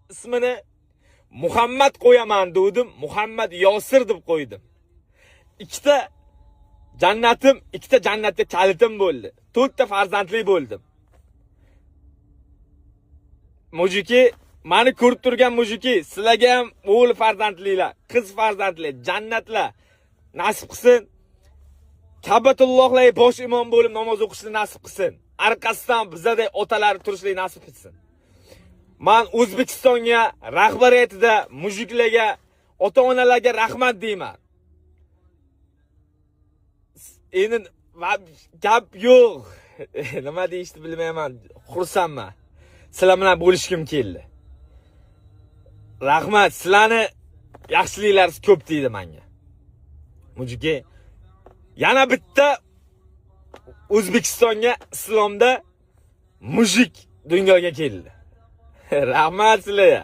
ismini Muhammad qo'yaman dedim, Muhammad Yosir deb qo'ydim. Ikkita jannatga kalitim bo'ldi. 4 ta farzandli bo'ldim. Mujiki, meni ko'rib turgan mujiki, sizlarga ham o'g'il farzandlilar, qiz farzandli, jannatlar nasib qilsin. Kabatullohlarga bosh imom bo'lib namoz o'qishni nasib qilsin. Orqasidan bizadek otalar turishni nasib qilsin. Men O'zbekistonga, rahbariyatida mujiklarga, ota-onalarga rahmat deyman. Endi gap yo'q. Nima deyishni bilmayman. Xursandman. Sizlar bilan bo'lishkim keldi. Rahmat, sizlarni yaxshiliklaringiz ko'p deydi menga. Mujiki, yana bitta O'zbekistonga islomda mujik dunyoga keldi. Rahmat sizlarga.